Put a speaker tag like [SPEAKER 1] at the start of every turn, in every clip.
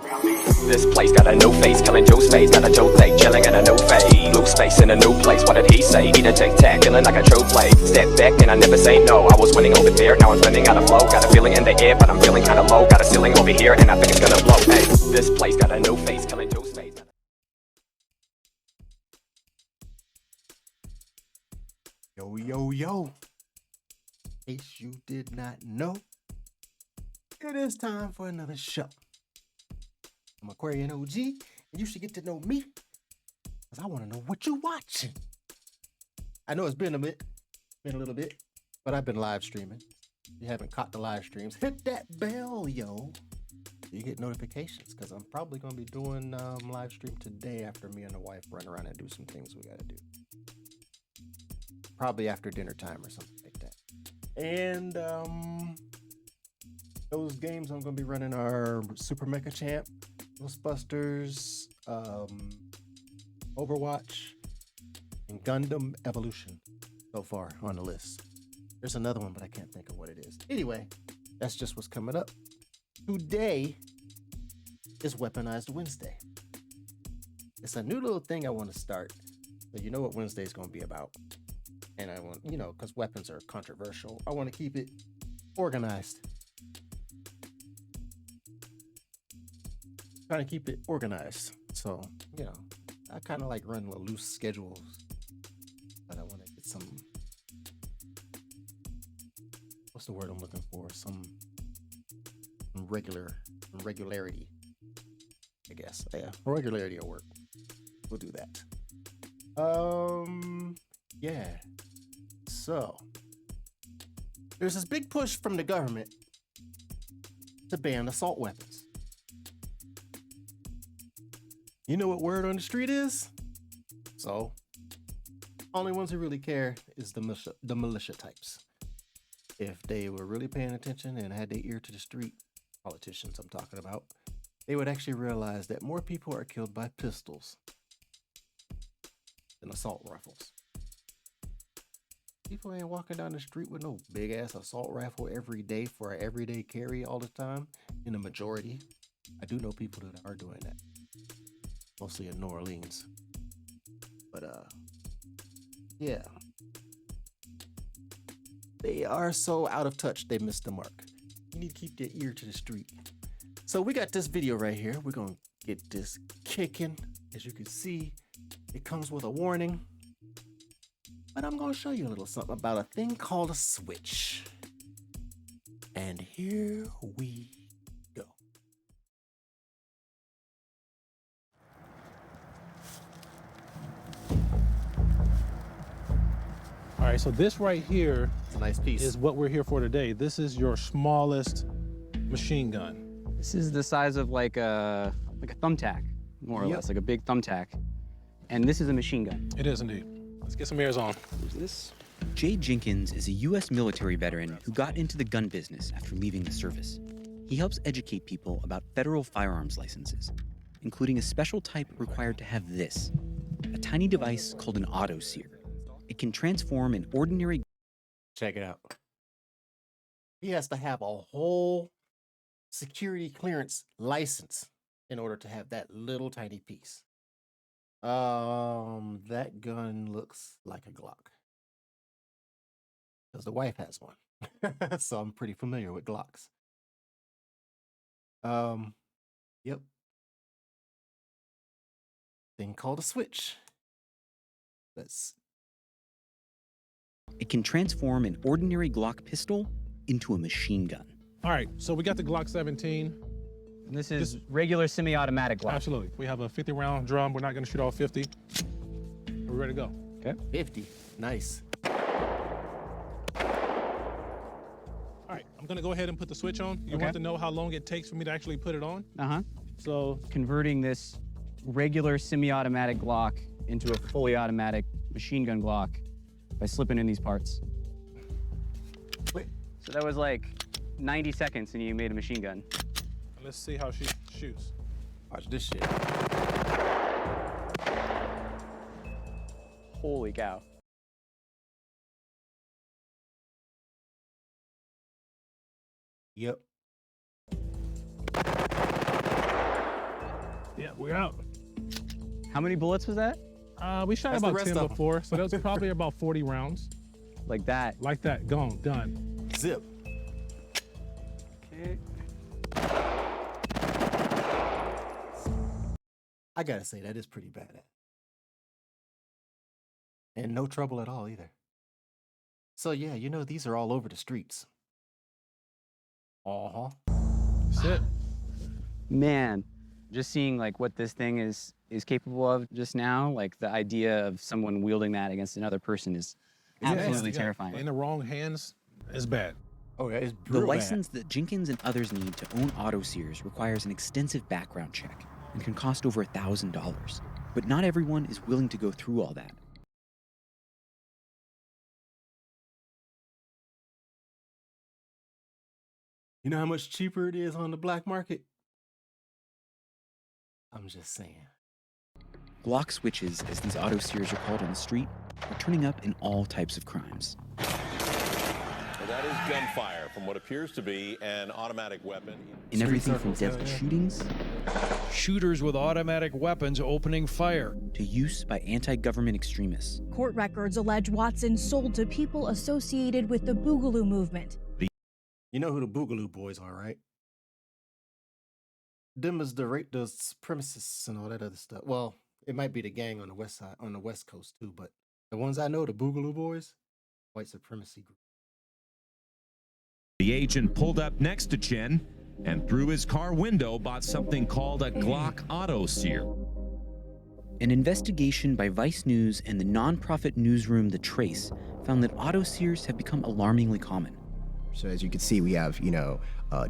[SPEAKER 1] This place got a new face, killing Joe's face. Got a Joe thing, chilling in a new fade. Blue space in a new place, what did he say? He done tic-tac, feeling like a true play. Step back and I never say no. I was winning over there, now I'm running out of flow. Got a feeling in the air, but I'm feeling kinda low. Got a ceiling over here, and I think it's gonna blow. Hey, this place got a new face, killing Joe's face.
[SPEAKER 2] Yo, yo, yo. In case you did not know, it is time for another show. I'm Aquarian OG, and you should get to know me, because I want to know what you're watching. I know it's been a little bit, but I've been live streaming. If you haven't caught the live streams, hit that bell, yo. So you get notifications, because I'm probably going to be doing live stream today after me and the wife run around and do some things we got to do. Probably after dinner time or something like that. And those games I'm going to be running are Super Mecha Champ, Ghostbusters, Overwatch, and Gundam Evolution so far on the list. There's another one, but I can't think of what it is. Anyway, that's just what's coming up. Today is Weaponized Wednesday. It's a new little thing I want to start, so you know what Wednesday is going to be about. And I want, because weapons are controversial, I want to keep it organized. Trying to keep it organized. So, I kind of like running loose schedules. But I want to get some, what's the word I'm looking for? Some regularity, I guess. Yeah, regularity will work. We'll do that. Yeah. So, there's this big push from the government to ban assault weapons. You know what word on the street is? So, only ones who really care is the militia types. If they were really paying attention and had their ear to the street, politicians I'm talking about, they would actually realize that more people are killed by pistols than assault rifles. People ain't walking down the street with no big ass assault rifle every day for an everyday carry all the time. In the majority, I do know people that are doing that, mostly in New Orleans. But yeah, they are so out of touch they missed the mark. You need to keep your ear to the street. So we got this video right here. We're gonna get this kicking. As you can see, it comes with a warning. But I'm going to show you a little something about a thing called a switch. And here we go.
[SPEAKER 3] All right, so this right here
[SPEAKER 2] It's a nice piece.
[SPEAKER 3] is what we're here for today. This is your smallest machine gun.
[SPEAKER 4] This is the size of like a thumbtack, more or less, like a big thumbtack. And this is a machine gun.
[SPEAKER 3] It is indeed. Let's get some ears on.
[SPEAKER 4] Who's this?
[SPEAKER 5] Jay Jenkins is a U.S. military veteran who got into the gun business after leaving the service. He helps educate people about federal firearms licenses, including a special type required to have this, a tiny device called an auto-sear. It can transform an ordinary...
[SPEAKER 2] Check it out. He has to have a whole security clearance license in order to have that little tiny piece. That gun looks like a Glock. Because the wife has one. So I'm pretty familiar with Glocks. Yep. Thing called a switch.
[SPEAKER 5] It can transform an ordinary Glock pistol into a machine gun.
[SPEAKER 3] All right, so we got the Glock 17.
[SPEAKER 4] And this is regular semi-automatic Glock.
[SPEAKER 3] Absolutely. We have a 50-round drum. We're not going to shoot all 50. We're ready to go.
[SPEAKER 4] Okay.
[SPEAKER 2] 50. Nice.
[SPEAKER 3] All right, I'm going to go ahead and put the switch on. You want to know how long it takes for me to actually put it on?
[SPEAKER 4] Uh-huh.
[SPEAKER 3] So
[SPEAKER 4] Converting this regular semi-automatic Glock into a fully automatic machine gun Glock by slipping in these parts.
[SPEAKER 2] Wait.
[SPEAKER 4] So that was like 90 seconds and you made a machine gun.
[SPEAKER 3] let's see how she shoots.
[SPEAKER 2] Watch this shit.
[SPEAKER 4] Holy cow.
[SPEAKER 2] Yep.
[SPEAKER 3] Yeah, we're out.
[SPEAKER 4] How many bullets was that?
[SPEAKER 3] We shot
[SPEAKER 2] That's the
[SPEAKER 3] about
[SPEAKER 2] rest
[SPEAKER 3] 10
[SPEAKER 2] of 'em.
[SPEAKER 3] before, so that was probably about 40 rounds.
[SPEAKER 4] Like that.
[SPEAKER 3] Like that, gone, done.
[SPEAKER 2] Zip. I gotta say, that is pretty badass. And no trouble at all either. So yeah, you know, these are all over the streets. Uh-huh.
[SPEAKER 3] That's it.
[SPEAKER 4] Man, just seeing like what this thing is capable of just now, like the idea of someone wielding that against another person is absolutely
[SPEAKER 3] Yeah.
[SPEAKER 4] terrifying.
[SPEAKER 3] In the wrong hands, it's bad.
[SPEAKER 2] Oh, yeah, it's
[SPEAKER 5] The
[SPEAKER 2] real
[SPEAKER 5] license that Jenkins and others need to own auto sears requires an extensive background check and can cost over $1,000. But not everyone is willing to go through all that.
[SPEAKER 2] You know how much cheaper it is on the black market? I'm just saying.
[SPEAKER 5] Glock switches, as these auto sears are called on the street, are turning up in all types of crimes.
[SPEAKER 6] Well, that is gunfire from what appears to be an automatic weapon.
[SPEAKER 5] In everything from
[SPEAKER 2] circles,
[SPEAKER 5] deadly
[SPEAKER 2] yeah.
[SPEAKER 5] shootings
[SPEAKER 7] Shooters with automatic weapons opening fire.
[SPEAKER 5] to use by anti-government extremists.
[SPEAKER 8] Court records allege Watson sold to people associated with the Boogaloo movement.
[SPEAKER 2] You know who the Boogaloo Boys are, right? Them is the supremacists and all that other stuff. Well, it might be the gang on the west side, on the west coast too, but the ones I know, the Boogaloo Boys, white supremacy group.
[SPEAKER 9] The agent pulled up next to Chen and through his car window bought something called a Glock auto sear.
[SPEAKER 5] An investigation by Vice News and the nonprofit newsroom The Trace found that auto sears have become alarmingly common.
[SPEAKER 10] So as you can see, we have,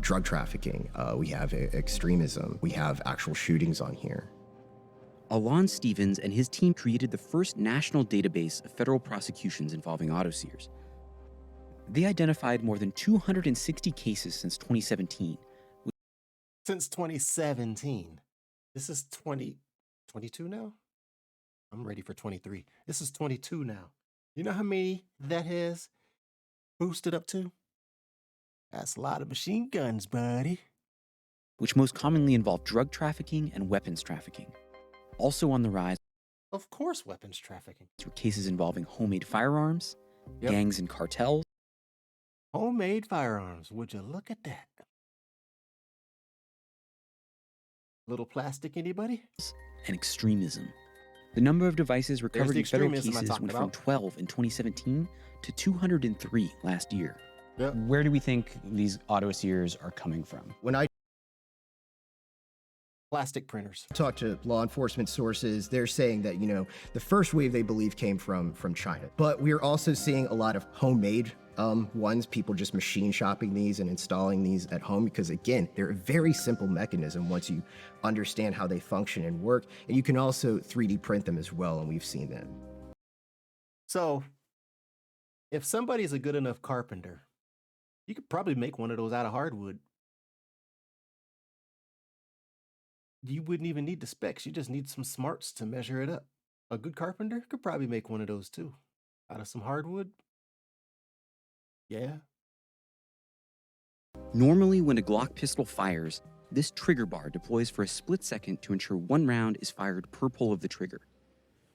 [SPEAKER 10] drug trafficking, we have extremism, we have actual shootings on here.
[SPEAKER 5] Alon Stevens and his team created the first national database of federal prosecutions involving auto sears. They identified more than 260 cases since 2017.
[SPEAKER 2] Since 2017. This is 2022 now? I'm ready for 23. This is 22 now. You know how many that has boosted up to? That's a lot of machine guns, buddy.
[SPEAKER 5] Which most commonly involve drug trafficking and weapons trafficking. Also on the rise
[SPEAKER 2] Of course, weapons trafficking.
[SPEAKER 5] were cases involving homemade firearms,
[SPEAKER 2] Yep.
[SPEAKER 5] gangs and cartels,
[SPEAKER 2] Homemade firearms. Would you look at that? Little plastic, anybody?
[SPEAKER 5] and extremism. The number of devices recovered
[SPEAKER 2] the
[SPEAKER 5] in federal
[SPEAKER 2] extremism I
[SPEAKER 5] cases
[SPEAKER 2] talked
[SPEAKER 5] went from
[SPEAKER 2] about.
[SPEAKER 5] 12 in 2017 to 203 last year.
[SPEAKER 2] Yep.
[SPEAKER 4] Where do we think these auto sears are coming from?
[SPEAKER 10] When I
[SPEAKER 2] Plastic printers.
[SPEAKER 10] talk to law enforcement sources, they're saying that, the first wave they believe came from China. But we're also seeing a lot of homemade ones, people just machine shopping these and installing these at home because, again, they're a very simple mechanism once you understand how they function and work. And you can also 3D print them as well, and we've seen that.
[SPEAKER 2] So, if somebody's a good enough carpenter, you could probably make one of those out of hardwood. You wouldn't even need the specs. You just need some smarts to measure it up. A good carpenter could probably make one of those too. Out of some hardwood. Yeah.
[SPEAKER 5] Normally, when a Glock pistol fires, this trigger bar deploys for a split second to ensure one round is fired per pull of the trigger.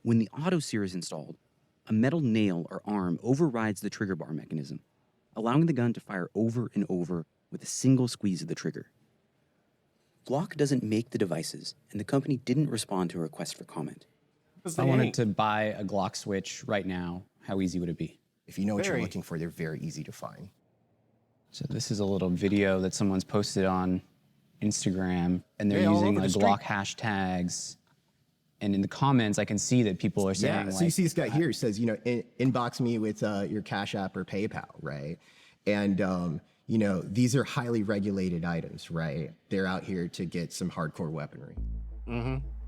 [SPEAKER 5] When the auto sear is installed, a metal nail or arm overrides the trigger bar mechanism, allowing the gun to fire over and over with a single squeeze of the trigger. Glock doesn't make the devices, and the company didn't respond to a request for comment.
[SPEAKER 4] If I wanted to buy a Glock switch right now, how easy would it be?
[SPEAKER 10] If you know what
[SPEAKER 2] Very.
[SPEAKER 10] you're looking for, they're very easy to find.
[SPEAKER 4] So this is a little video that someone's posted on Instagram, and they're
[SPEAKER 2] Yeah, all
[SPEAKER 4] using
[SPEAKER 2] over the
[SPEAKER 4] Glock hashtags. And in the comments, I can see that people are saying,
[SPEAKER 10] Yeah, so you see this guy here says, inbox me with your Cash App or PayPal, right? And, these are highly regulated items, right? They're out here to get some hardcore weaponry.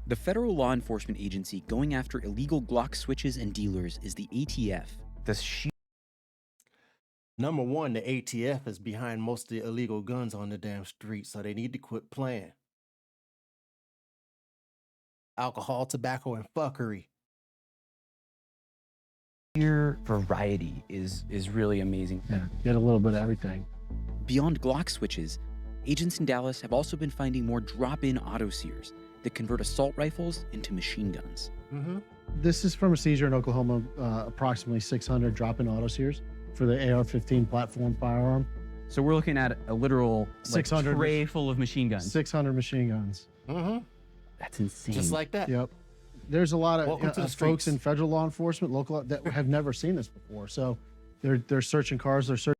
[SPEAKER 5] The federal law enforcement agency going after illegal Glock switches and dealers is the ATF.
[SPEAKER 2] Number one, the ATF is behind most of the illegal guns on the damn street, so they need to quit playing. Alcohol, tobacco, and fuckery.
[SPEAKER 4] Your variety is really amazing.
[SPEAKER 3] Yeah, get a little bit of everything.
[SPEAKER 5] Beyond Glock switches, agents in Dallas have also been finding more drop-in auto sears that convert assault rifles into machine guns.
[SPEAKER 11] This is from a seizure in Oklahoma, approximately 600 drop-in auto sears for the AR-15 platform firearm.
[SPEAKER 4] So we're looking at a literal
[SPEAKER 11] 600
[SPEAKER 4] tray full of machine guns.
[SPEAKER 11] 600 machine guns.
[SPEAKER 4] That's insane.
[SPEAKER 2] Just like that.
[SPEAKER 11] Yep. There's a lot
[SPEAKER 2] Welcome
[SPEAKER 11] of
[SPEAKER 2] to the
[SPEAKER 11] folks
[SPEAKER 2] streets.
[SPEAKER 11] in federal law enforcement, local, that have never seen this before. So they're searching cars. They're searching.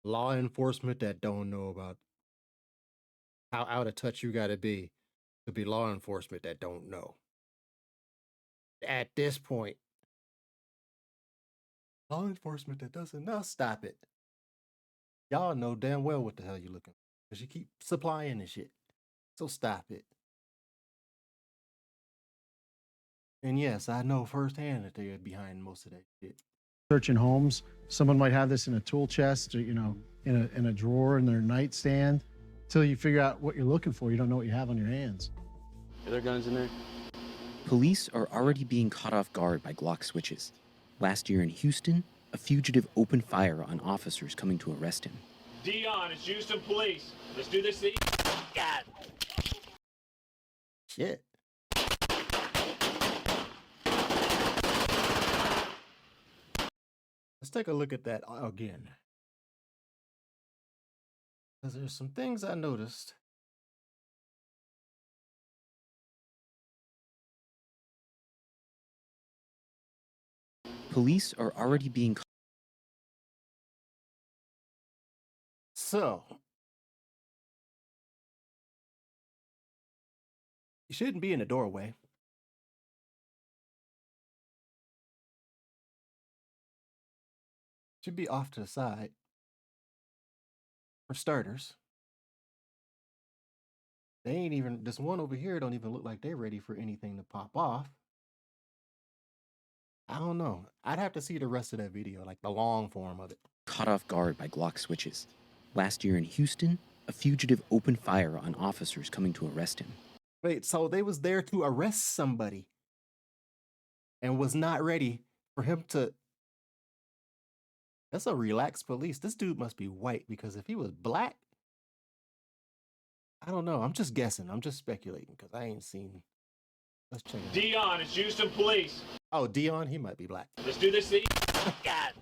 [SPEAKER 2] Law enforcement that don't know about how out of touch you got to be law enforcement that don't know. At this point, law enforcement that doesn't know, stop it. Y'all know damn well what the hell you're looking for because you keep supplying this shit. So stop it. And yes, I know firsthand that they're behind most of that shit.
[SPEAKER 11] Searching homes. Someone might have this in a tool chest, or in a drawer in their nightstand. Till you figure out what you're looking for, you don't know what you have on your hands.
[SPEAKER 4] Are there guns in there?
[SPEAKER 5] Police are already being caught off guard by Glock switches. Last year in Houston, a fugitive opened fire on officers coming to arrest him.
[SPEAKER 12] Dion, it's Houston Police. Let's do this. God.
[SPEAKER 2] Shit. Let's take a look at that again. Because there's some things I noticed.
[SPEAKER 5] Police are already being
[SPEAKER 2] So, you shouldn't be in the doorway. Should be off to the side. For starters, they ain't even, this one over here don't even look like they're ready for anything to pop off. I don't know. I'd have to see the rest of that video, like the long form of it.
[SPEAKER 5] caught off guard by Glock switches. Last year in Houston, a fugitive opened fire on officers coming to arrest him.
[SPEAKER 2] Wait, so they was there to arrest somebody and was not ready for him to... That's a relaxed police. This dude must be white, because if he was black, I don't know. I'm just guessing. I'm just speculating because I ain't seen... Let's check it out.
[SPEAKER 12] Dion, it's Houston Police.
[SPEAKER 2] Oh, Dion, he might be black.
[SPEAKER 12] Let's do this. God.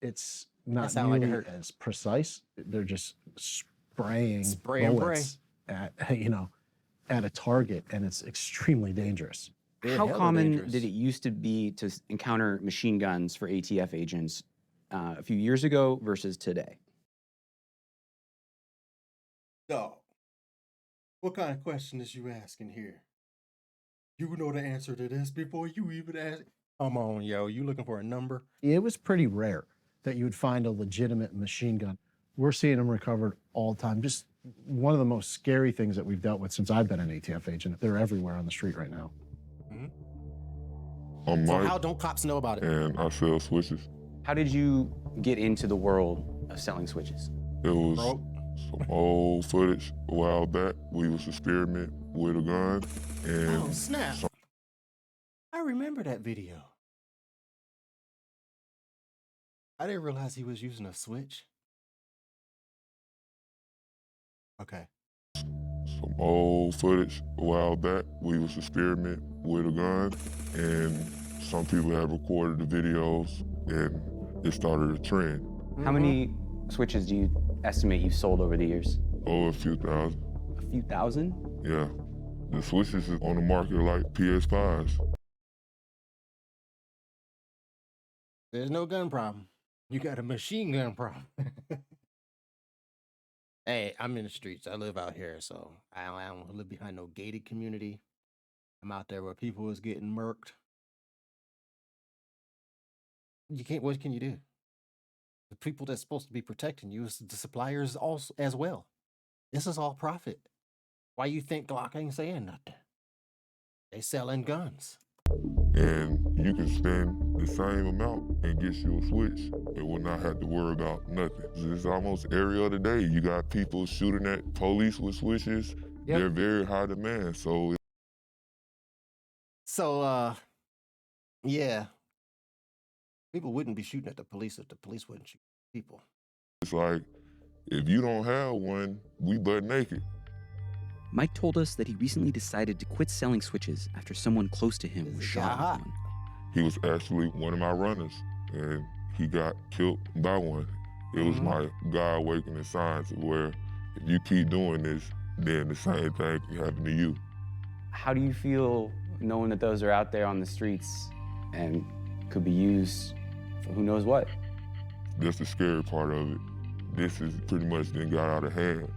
[SPEAKER 11] It's not
[SPEAKER 2] That sound like it
[SPEAKER 11] nearly
[SPEAKER 2] hurt.
[SPEAKER 11] as precise. They're just spraying
[SPEAKER 2] Spray and
[SPEAKER 11] bullets at at a target, and it's extremely dangerous.
[SPEAKER 4] How common did it used to be to encounter machine guns for ATF agents a few years ago versus today?
[SPEAKER 2] So, what kind of question is you asking here? You know the answer to this before you even ask. Come on, yo. You looking for a number?
[SPEAKER 11] It was pretty rare that you would find a legitimate machine gun. We're seeing them recovered all the time. Just one of the most scary things that we've dealt with since I've been an ATF agent. They're everywhere on the street right now.
[SPEAKER 13] I'm
[SPEAKER 2] So
[SPEAKER 13] Mike,
[SPEAKER 2] how don't cops know about it?
[SPEAKER 13] and I sell switches.
[SPEAKER 4] How did you get into the world of selling switches?
[SPEAKER 13] It was some old footage a while back. We was experiment with a gun, and
[SPEAKER 2] Oh, snap. I remember that video. I didn't realize he was using a switch. Okay.
[SPEAKER 13] some old footage a while back. We was experiment with a gun, and some people have recorded the videos, and it started a trend.
[SPEAKER 4] How many switches do you estimate you've sold over the years?
[SPEAKER 13] Oh, a few thousand.
[SPEAKER 4] A few thousand?
[SPEAKER 13] Yeah. The switches is on the market like PS5s.
[SPEAKER 2] There's no gun problem. You got a machine gun problem. Hey, I'm in the streets. I live out here, so I don't live behind no gated community. I'm out there where people is getting murked. You can't. What can you do? The people that's supposed to be protecting you is the suppliers also as well. This is all profit. Why you think Glock ain't saying nothing? They selling guns.
[SPEAKER 13] And you can spend the same amount and get you a switch and will not have to worry about nothing. It's almost every other day. You got people shooting at police with switches.
[SPEAKER 2] Yep.
[SPEAKER 13] They're very high demand. So
[SPEAKER 2] Yeah. People wouldn't be shooting at the police if the police wouldn't shoot people.
[SPEAKER 13] It's like, if you don't have one, we butt naked.
[SPEAKER 5] Mike told us that he recently decided to quit selling switches after someone close to him was shot with one.
[SPEAKER 13] He was actually one of my runners, and he got killed by one. It was my God awakening signs of where if you keep doing this, then the same thing can happen to you.
[SPEAKER 4] How do you feel knowing that those are out there on the streets and could be used for who knows what?
[SPEAKER 13] That's the scary part of it. This is pretty much then got out of hand.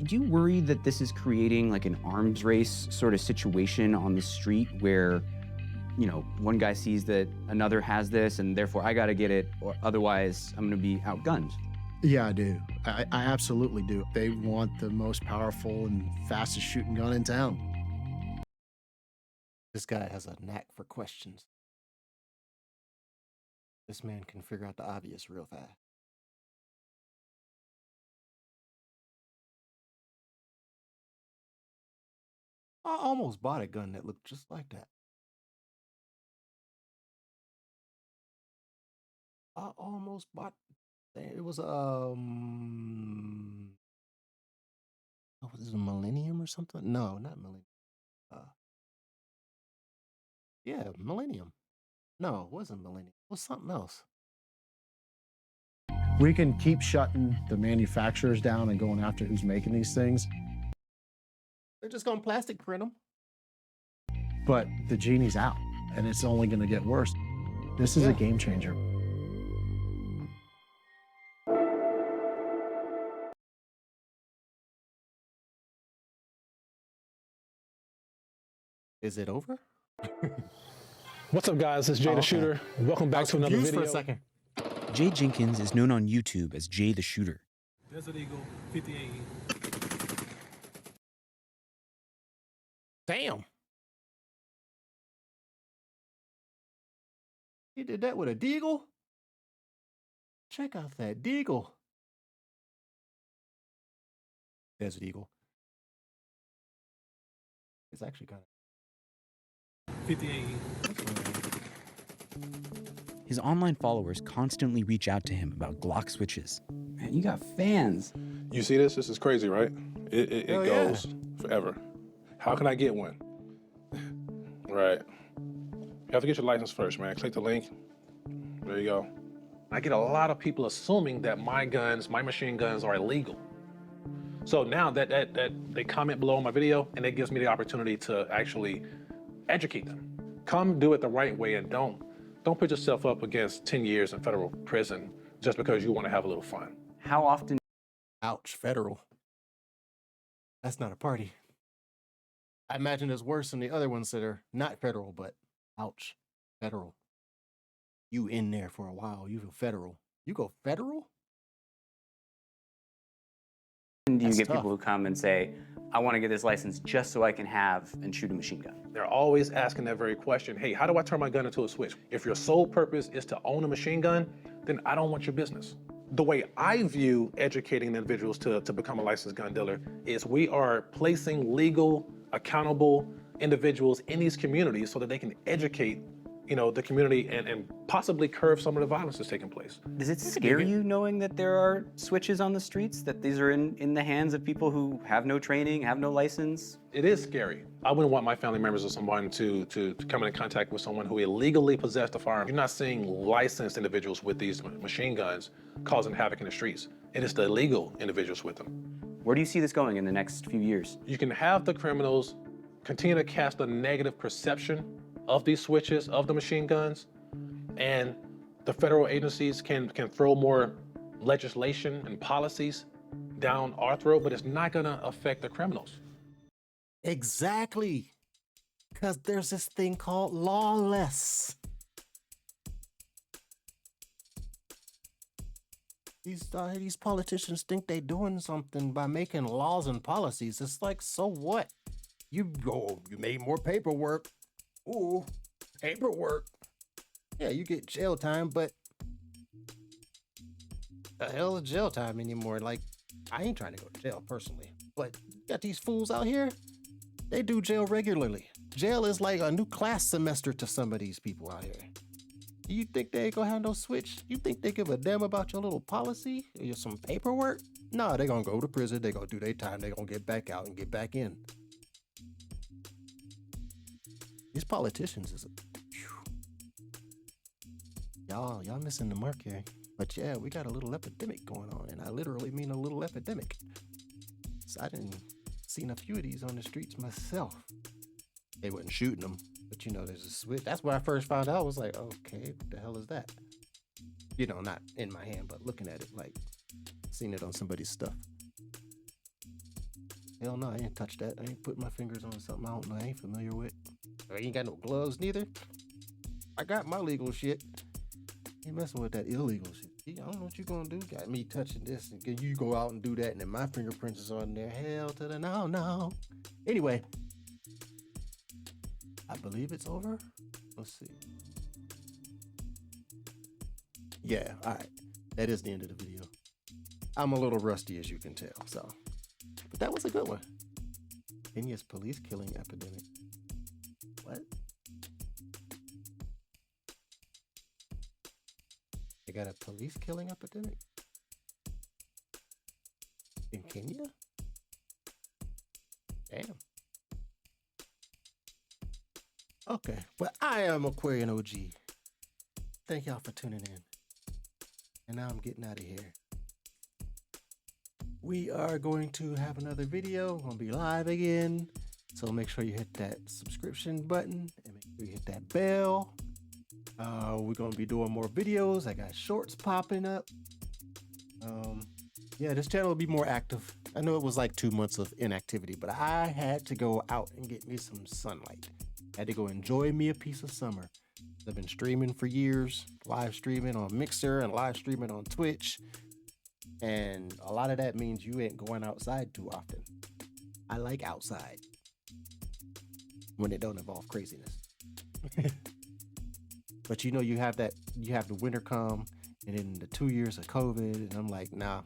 [SPEAKER 5] Do you worry that this is creating like an arms race sort of situation on the street where, you know, one guy sees that another has this and therefore I gotta get it, or otherwise I'm gonna be outgunned?
[SPEAKER 11] Yeah, I do. I absolutely do. They want the most powerful and fastest shooting gun in town.
[SPEAKER 2] This guy has a knack for questions. This man can figure out the obvious real fast. I almost bought a gun that looked just like that. I almost bought. It was oh, was it a Millennium or something? No, not Millennium. Yeah, Millennium. No, it wasn't Millennium. It was something else.
[SPEAKER 11] We can keep shutting the manufacturers down and going after who's making these things,
[SPEAKER 2] They're just gonna plastic print them.
[SPEAKER 11] but the genie's out, and it's only going to get worse. This is a game changer.
[SPEAKER 2] Is it over?
[SPEAKER 3] What's up, guys? It's Jay the Shooter. Welcome back to another video.
[SPEAKER 2] For a second.
[SPEAKER 5] Jay Jenkins is known on YouTube as Jay the Shooter.
[SPEAKER 3] Desert Eagle 58.
[SPEAKER 2] Damn. He did that with a deagle? Check out that deagle. Desert Eagle. It's actually kind of
[SPEAKER 3] 58.
[SPEAKER 5] His online followers constantly reach out to him about Glock switches.
[SPEAKER 4] Man, you got fans.
[SPEAKER 3] You see this? This is crazy, right? It
[SPEAKER 2] Oh,
[SPEAKER 3] goes forever. How can I get one? Right. You have to get your license first, man. Click the link. There you go. I get a lot of people assuming that my guns, my machine guns, are illegal. So now that they comment below my video, and it gives me the opportunity to actually educate them. Come do it the right way, and don't put yourself up against 10 years in federal prison just because you want to have a little fun.
[SPEAKER 4] How often?
[SPEAKER 2] Ouch, federal. That's not a party. I imagine it's worse than the other ones that are not federal, but ouch, federal. You in there for a while, you go federal. You go federal?
[SPEAKER 4] Do you
[SPEAKER 2] That's
[SPEAKER 4] get
[SPEAKER 2] tough.
[SPEAKER 4] people who come and say, I want to get this license just so I can have and shoot a machine gun?
[SPEAKER 3] They're always asking that very question. Hey, how do I turn my gun into a switch? If your sole purpose is to own a machine gun, then I don't want your business. The way I view educating individuals to become a licensed gun dealer is we are placing legal, accountable individuals in these communities so that they can educate, you know, the community and possibly curb some of the violence that's taking place.
[SPEAKER 4] Does it scare you knowing that there are switches on the streets, that these are in the hands of people who have no training, have no license?
[SPEAKER 3] It is scary. I wouldn't want my family members or someone to come into contact with someone who illegally possessed a firearm. You're not seeing licensed individuals with these machine guns causing havoc in the streets. It is the illegal individuals with them.
[SPEAKER 4] Where do you see this going in the next few years?
[SPEAKER 3] You can have the criminals continue to cast a negative perception of these switches, of the machine guns, and the federal agencies can throw more legislation and policies down our throat, but it's not gonna affect the criminals.
[SPEAKER 2] Exactly. Because there's this thing called lawless. These politicians think they're doing something by making laws and policies. It's like, so what? You made more paperwork. Ooh, paperwork. Yeah, you get jail time, but the hell is jail time anymore? Like, I ain't trying to go to jail personally, but you got these fools out here, they do jail regularly. Jail is like a new class semester to some of these people out here. Do you think they ain't gonna have no switch? You think they give a damn about your little policy or some paperwork? Nah, they gonna go to prison, they gonna do their time, they gonna get back out and get back in. These politicians is y'all missing the mark here. But yeah, we got a little epidemic going on, and I literally mean a little epidemic. So I didn't seen a few of these on the streets myself. They wasn't shooting them, but you know, there's a switch. That's when I first found out. I was like, okay, what the hell is that? You know, not in my hand, but looking at it, like, seen it on somebody's stuff. Hell no, I ain't touched that. I ain't put my fingers on something I don't know, I ain't familiar with. I ain't got no gloves neither. I got my legal shit. Ain't messing with that illegal shit. I don't know what you gonna do. Got me touching this, and you go out and do that, and then my fingerprints is on there. Hell to the no. Anyway, I believe it's over. Let's see. Yeah, all right. That is the end of the video. I'm a little rusty, as you can tell, so. But that was a good one. Kenya's police killing epidemic. What? They got a police killing epidemic? In Kenya? Damn. Okay, well, I am Aquarian OG. Thank y'all for tuning in. And now I'm getting out of here. We are going to have another video. We're going to be live again. So make sure you hit that subscription button and make sure you hit that bell. We're going to be doing more videos. I got shorts popping up. Yeah, this channel will be more active. I know it was like 2 months of inactivity, but I had to go out and get me some sunlight. I had to go enjoy me a piece of summer. I've been streaming for years, live streaming on Mixer and live streaming on Twitch. And a lot of that means you ain't going outside too often. I like outside when it don't involve craziness. But you know, you have the winter come, and then the 2 years of COVID, and I'm like, nah,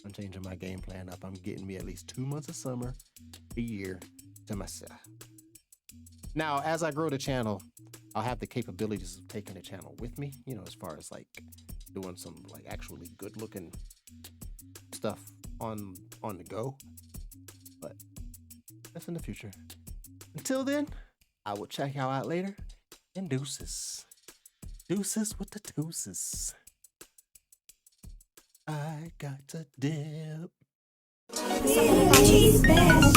[SPEAKER 2] I'm changing my game plan up. I'm getting me at least 2 months of summer a year to myself. Now, as I grow the channel, I'll have the capabilities of taking the channel with me, you know, as far as like doing some like actually good looking stuff on the go. But that's in the future. Until then, I will check y'all out later, and deuces. Deuces with the deuces. I got to dip.
[SPEAKER 14] Cheese best.